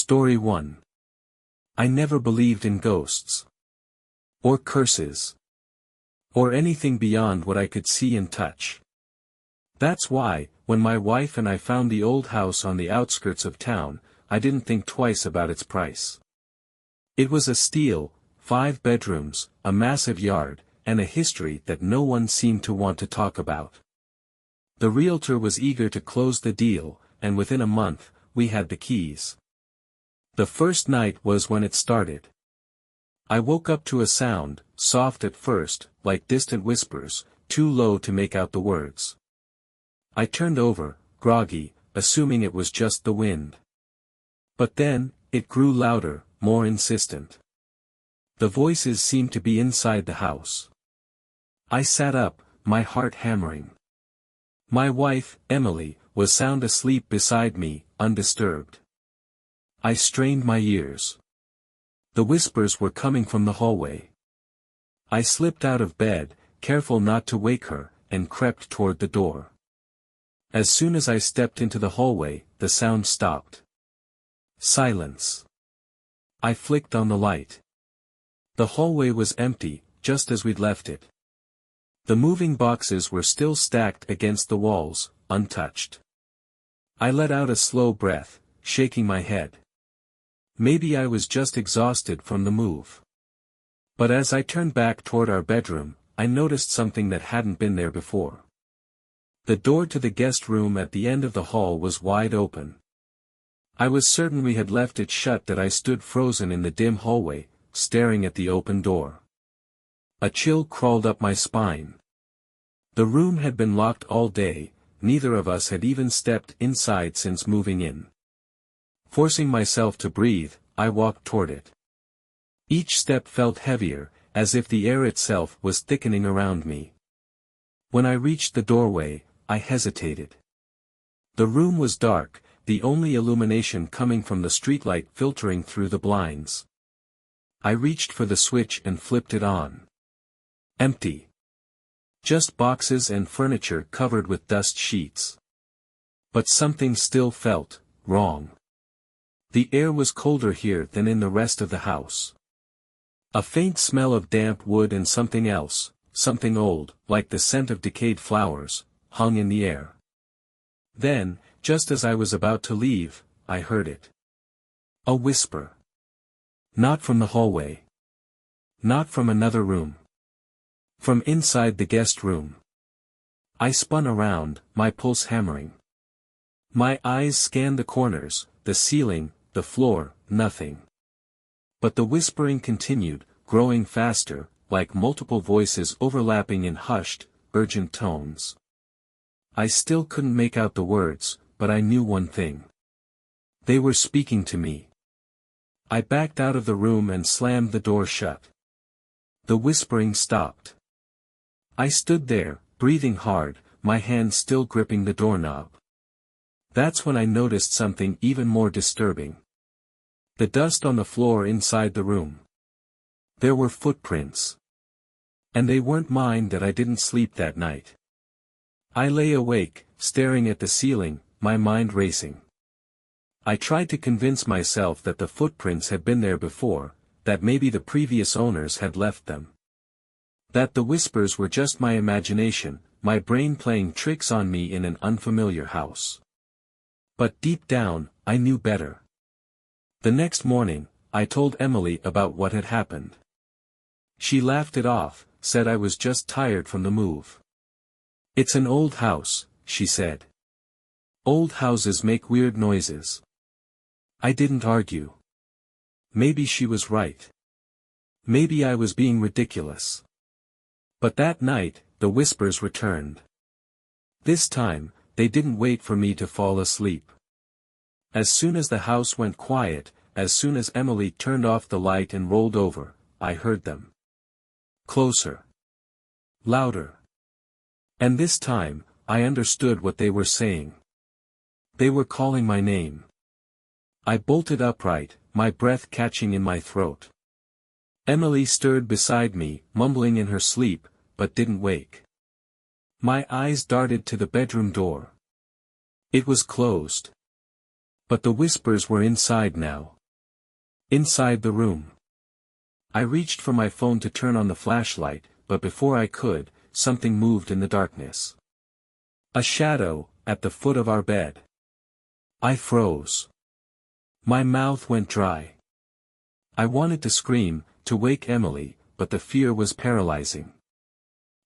Story 1. I never believed in ghosts. Or curses. Or anything beyond what I could see and touch. That's why, when my wife and I found the old house on the outskirts of town, I didn't think twice about its price. It was a steal, 5 bedrooms, a massive yard, and a history that no one seemed to want to talk about. The realtor was eager to close the deal, and within a month, we had the keys. The first night was when it started. I woke up to a sound, soft at first, like distant whispers, too low to make out the words. I turned over, groggy, assuming it was just the wind. But then, it grew louder, more insistent. The voices seemed to be inside the house. I sat up, my heart hammering. My wife, Emily, was sound asleep beside me, undisturbed. I strained my ears. The whispers were coming from the hallway. I slipped out of bed, careful not to wake her, and crept toward the door. As soon as I stepped into the hallway, the sound stopped. Silence. I flicked on the light. The hallway was empty, just as we'd left it. The moving boxes were still stacked against the walls, untouched. I let out a slow breath, shaking my head. Maybe I was just exhausted from the move. But as I turned back toward our bedroom, I noticed something that hadn't been there before. The door to the guest room at the end of the hall was wide open. I was certain we had left it shut that I stood frozen in the dim hallway, staring at the open door. A chill crawled up my spine. The room had been locked all day, neither of us had even stepped inside since moving in. Forcing myself to breathe, I walked toward it. Each step felt heavier, as if the air itself was thickening around me. When I reached the doorway, I hesitated. The room was dark, the only illumination coming from the streetlight filtering through the blinds. I reached for the switch and flipped it on. Empty. Just boxes and furniture covered with dust sheets. But something still felt wrong. The air was colder here than in the rest of the house. A faint smell of damp wood and something else, something old, like the scent of decayed flowers, hung in the air. Then, just as I was about to leave, I heard it. A whisper. Not from the hallway. Not from another room. From inside the guest room. I spun around, my pulse hammering. My eyes scanned the corners, the ceiling, the floor, nothing. But the whispering continued, growing faster, like multiple voices overlapping in hushed, urgent tones. I still couldn't make out the words, but I knew one thing. They were speaking to me. I backed out of the room and slammed the door shut. The whispering stopped. I stood there, breathing hard, my hand still gripping the doorknob. That's when I noticed something even more disturbing. The dust on the floor inside the room. There were footprints. And they weren't mine that I didn't sleep that night. I lay awake, staring at the ceiling, my mind racing. I tried to convince myself that the footprints had been there before, that maybe the previous owners had left them. That the whispers were just my imagination, my brain playing tricks on me in an unfamiliar house. But deep down, I knew better. The next morning, I told Emily about what had happened. She laughed it off, said I was just tired from the move. It's an old house, she said. Old houses make weird noises. I didn't argue. Maybe she was right. Maybe I was being ridiculous. But that night, the whispers returned. This time, they didn't wait for me to fall asleep. As soon as the house went quiet, as soon as Emily turned off the light and rolled over, I heard them. Closer. Louder. And this time, I understood what they were saying. They were calling my name. I bolted upright, my breath catching in my throat. Emily stirred beside me, mumbling in her sleep, but didn't wake. My eyes darted to the bedroom door. It was closed. But the whispers were inside now, Inside the room. I reached for my phone to turn on the flashlight, but before I could, something moved in the darkness. A shadow, at the foot of our bed. I froze. My mouth went dry. I wanted to scream, to wake Emily, but the fear was paralyzing.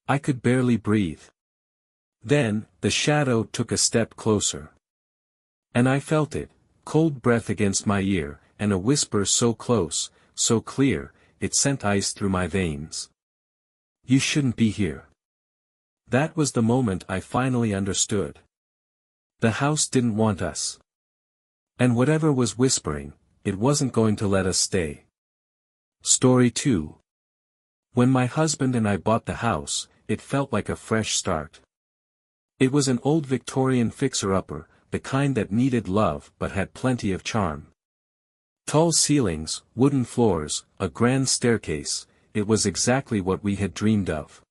I could barely breathe. Then, the shadow took a step closer. And I felt it, cold breath against my ear, and a whisper so close, so clear, it sent ice through my veins. You shouldn't be here. That was the moment I finally understood. The house didn't want us. And whatever was whispering, it wasn't going to let us stay. Story 2. When my husband and I bought the house, it felt like a fresh start. It was an old Victorian fixer-upper, the kind that needed love but had plenty of charm. Tall ceilings, wooden floors, a grand staircase, it was exactly what we had dreamed of.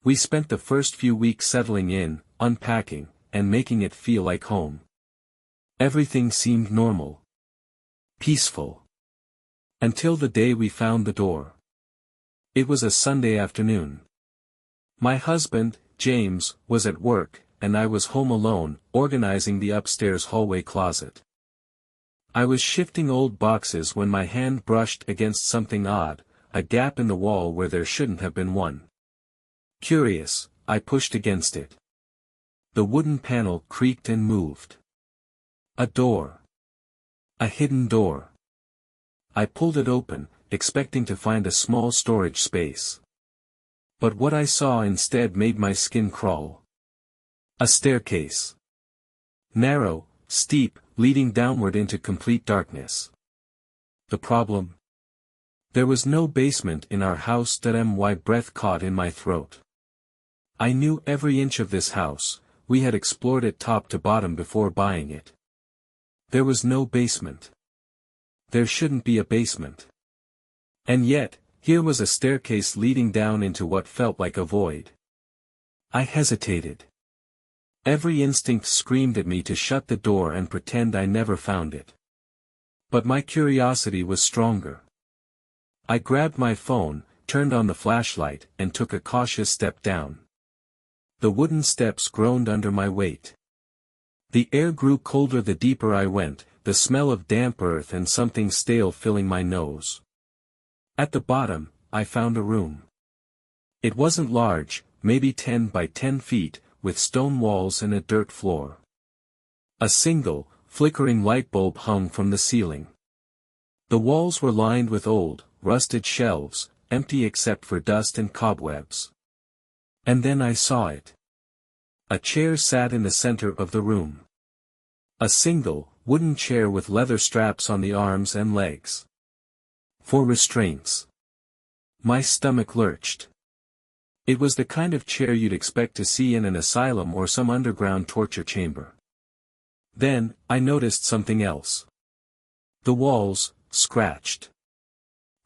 We spent the first few weeks settling in, unpacking, and making it feel like home. Everything seemed normal. Peaceful. Until the day we found the door. It was a Sunday afternoon. My husband, James, was at work, and I was home alone, organizing the upstairs hallway closet. I was shifting old boxes when my hand brushed against something odd, a gap in the wall where there shouldn't have been one. Curious, I pushed against it. The wooden panel creaked and moved. A door. A hidden door. I pulled it open, expecting to find a small storage space. But what I saw instead made my skin crawl. A staircase. Narrow, steep, leading downward into complete darkness. The problem? There was no basement in our house. My breath caught in my throat. I knew every inch of this house, we had explored it top to bottom before buying it. There was no basement. There shouldn't be a basement. And yet, here was a staircase leading down into what felt like a void. I hesitated. Every instinct screamed at me to shut the door and pretend I never found it. But my curiosity was stronger. I grabbed my phone, turned on the flashlight, and took a cautious step down. The wooden steps groaned under my weight. The air grew colder the deeper I went, the smell of damp earth and something stale filling my nose. At the bottom, I found a room. It wasn't large, maybe 10 by 10 feet, with stone walls and a dirt floor. A single, flickering light bulb hung from the ceiling. The walls were lined with old, rusted shelves, empty except for dust and cobwebs. And then I saw it. A chair sat in the center of the room. A single, wooden chair with leather straps on the arms and legs. For restraints. My stomach lurched. It was the kind of chair you'd expect to see in an asylum or some underground torture chamber. Then, I noticed something else. The walls, scratched.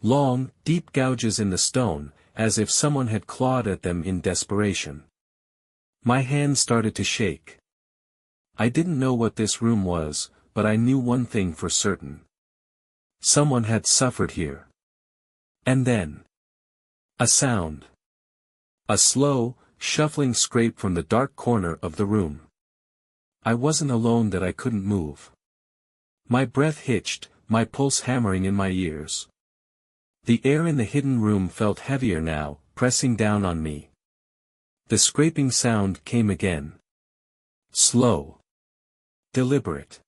Long, deep gouges in the stone, as if someone had clawed at them in desperation. My hand started to shake. I didn't know what this room was, but I knew one thing for certain. Someone had suffered here. And then. A sound. A slow, shuffling scrape from the dark corner of the room. I wasn't alone that I couldn't move. My breath hitched, my pulse hammering in my ears. The air in the hidden room felt heavier now, pressing down on me. The scraping sound came again. Slow. Deliberate.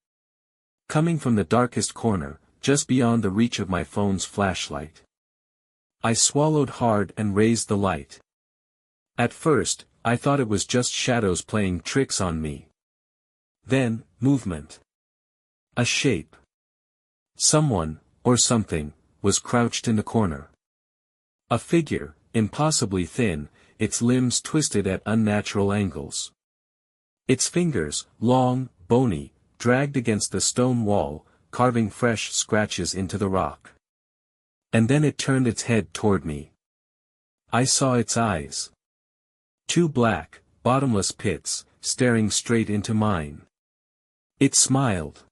Coming from the darkest corner, just beyond the reach of my phone's flashlight. I swallowed hard and raised the light. At first, I thought it was just shadows playing tricks on me. Then, movement. A shape. Someone, or something, was crouched in the corner. A figure, impossibly thin, its limbs twisted at unnatural angles. Its fingers, long, bony, dragged against the stone wall, carving fresh scratches into the rock. And then it turned its head toward me. I saw its eyes. Two black, bottomless pits, staring straight into mine. It smiled.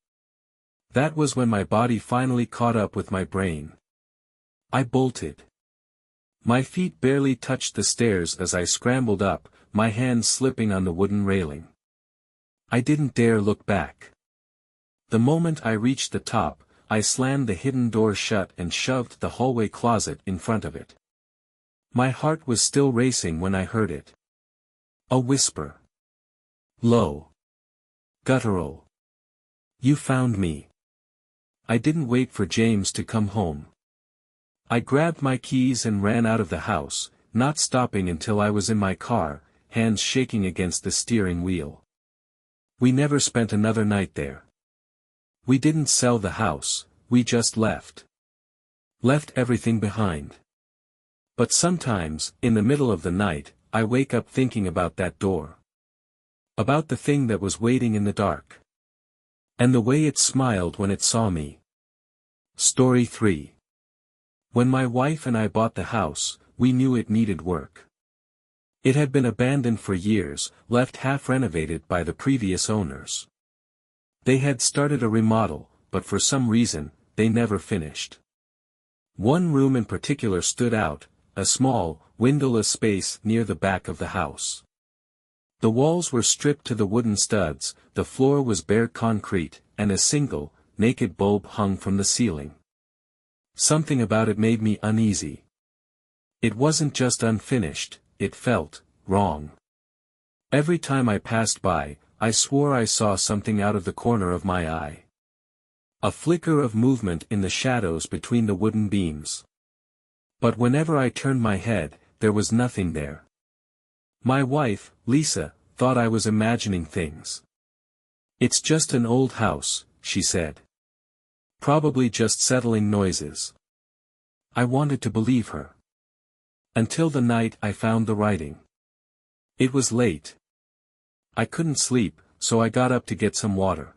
That was when my body finally caught up with my brain. I bolted. My feet barely touched the stairs as I scrambled up, my hands slipping on the wooden railing. I didn't dare look back. The moment I reached the top, I slammed the hidden door shut and shoved the hallway closet in front of it. My heart was still racing when I heard it. A whisper. Low. Guttural. You found me. I didn't wait for James to come home. I grabbed my keys and ran out of the house, not stopping until I was in my car, hands shaking against the steering wheel. We never spent another night there. We didn't sell the house, we just left. Left everything behind. But sometimes, in the middle of the night, I wake up thinking about that door. About the thing that was waiting in the dark. And the way it smiled when it saw me. Story 3. When my wife and I bought the house, we knew it needed work. It had been abandoned for years, left half renovated by the previous owners. They had started a remodel, but for some reason, they never finished. One room in particular stood out, a small, windowless space near the back of the house. The walls were stripped to the wooden studs, the floor was bare concrete, and a single, naked bulb hung from the ceiling. Something about it made me uneasy. It wasn't just unfinished, it felt wrong. Every time I passed by, I swore I saw something out of the corner of my eye. A flicker of movement in the shadows between the wooden beams. But whenever I turned my head, there was nothing there. My wife, Lisa, thought I was imagining things. It's just an old house, she said. Probably just settling noises. I wanted to believe her. Until the night I found the writing. It was late. I couldn't sleep, so I got up to get some water.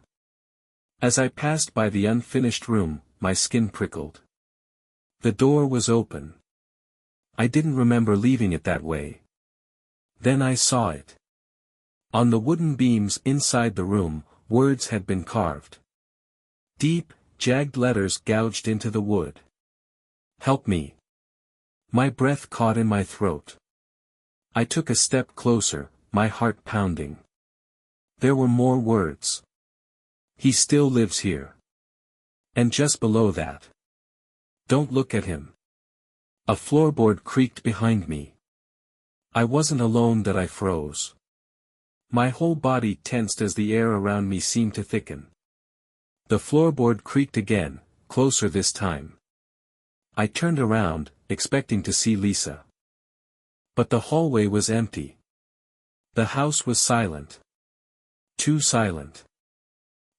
As I passed by the unfinished room, my skin prickled. The door was open. I didn't remember leaving it that way. Then I saw it. On the wooden beams inside the room, words had been carved. Deep, jagged letters gouged into the wood. Help me. My breath caught in my throat. I took a step closer, my heart pounding. There were more words. He still lives here. And just below that. Don't look at him. A floorboard creaked behind me. I wasn't alone that I froze. My whole body tensed as the air around me seemed to thicken. The floorboard creaked again, closer this time. I turned around, expecting to see Lisa. But the hallway was empty. The house was silent. Too silent.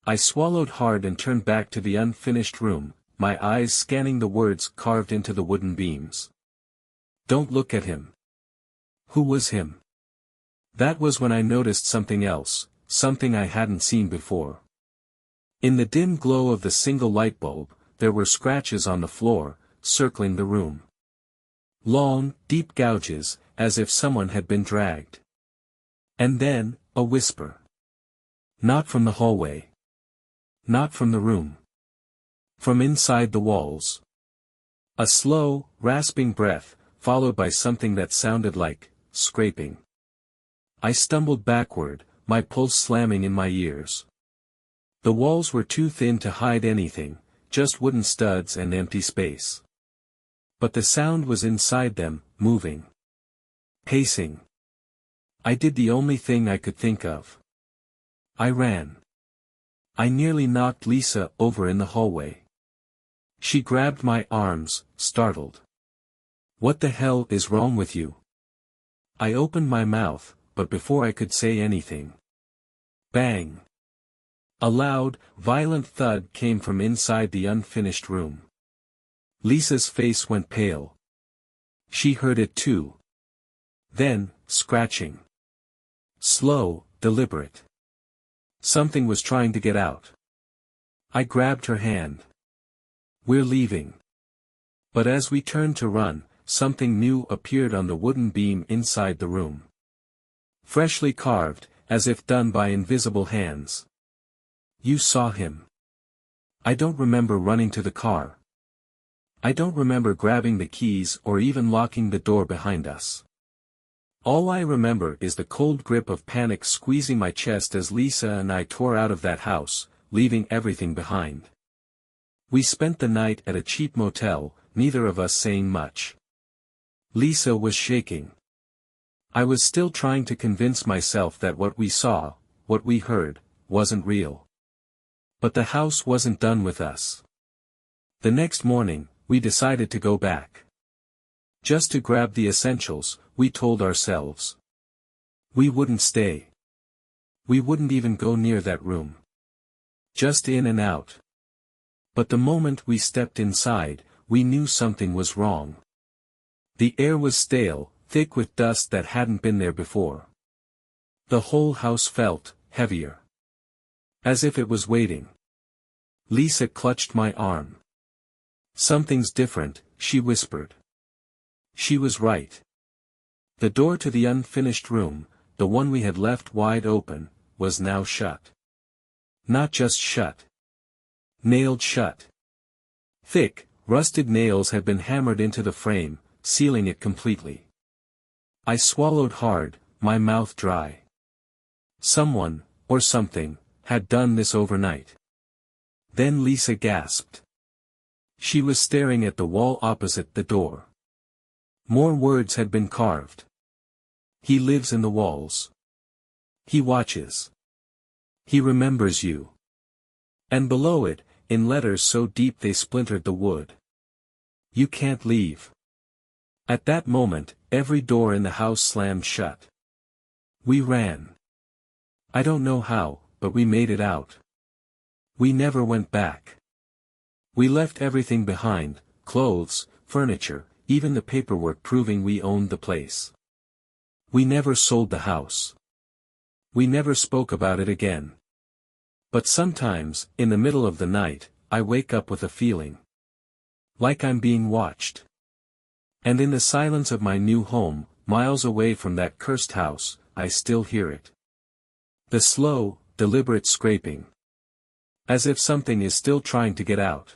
I swallowed hard and turned back to the unfinished room, my eyes scanning the words carved into the wooden beams. Don't look at him. Who was him? That was when I noticed something else, something I hadn't seen before. In the dim glow of the single light bulb, there were scratches on the floor, circling the room. Long, deep gouges, as if someone had been dragged. And then, a whisper. Not from the hallway. Not from the room. From inside the walls. A slow, rasping breath, followed by something that sounded like scraping. I stumbled backward, my pulse slamming in my ears. The walls were too thin to hide anything, just wooden studs and empty space. But the sound was inside them, moving. Pacing. I did the only thing I could think of. I ran. I nearly knocked Lisa over in the hallway. She grabbed my arms, startled. What the hell is wrong with you? I opened my mouth, but before I could say anything. Bang! A loud, violent thud came from inside the unfinished room. Lisa's face went pale. She heard it too. Then, scratching. Slow, deliberate. Something was trying to get out. I grabbed her hand. We're leaving. But as we turned to run, something new appeared on the wooden beam inside the room. Freshly carved, as if done by invisible hands. You saw him. I don't remember running to the car. I don't remember grabbing the keys or even locking the door behind us. All I remember is the cold grip of panic squeezing my chest as Lisa and I tore out of that house, leaving everything behind. We spent the night at a cheap motel, neither of us saying much. Lisa was shaking. I was still trying to convince myself that what we saw, what we heard, wasn't real. But the house wasn't done with us. The next morning, we decided to go back. Just to grab the essentials, we told ourselves. We wouldn't stay. We wouldn't even go near that room. Just in and out. But the moment we stepped inside, we knew something was wrong. The air was stale, thick with dust that hadn't been there before. The whole house felt heavier. As if it was waiting. Lisa clutched my arm. "Something's different," she whispered. She was right. The door to the unfinished room, the one we had left wide open, was now shut. Not just shut. Nailed shut. Thick, rusted nails had been hammered into the frame, sealing it completely. I swallowed hard, my mouth dry. Someone, or something, had done this overnight. Then Lisa gasped. She was staring at the wall opposite the door. More words had been carved. "He lives in the walls. He watches. He remembers you." And below it, in letters so deep they splintered the wood. "You can't leave." At that moment, every door in the house slammed shut. We ran. I don't know how, but we made it out. We never went back. We left everything behind, clothes, furniture, even the paperwork proving we owned the place. We never sold the house. We never spoke about it again. But sometimes, in the middle of the night, I wake up with a feeling. Like I'm being watched. And in the silence of my new home, miles away from that cursed house, I still hear it. The slow, deliberate scraping. As if something is still trying to get out.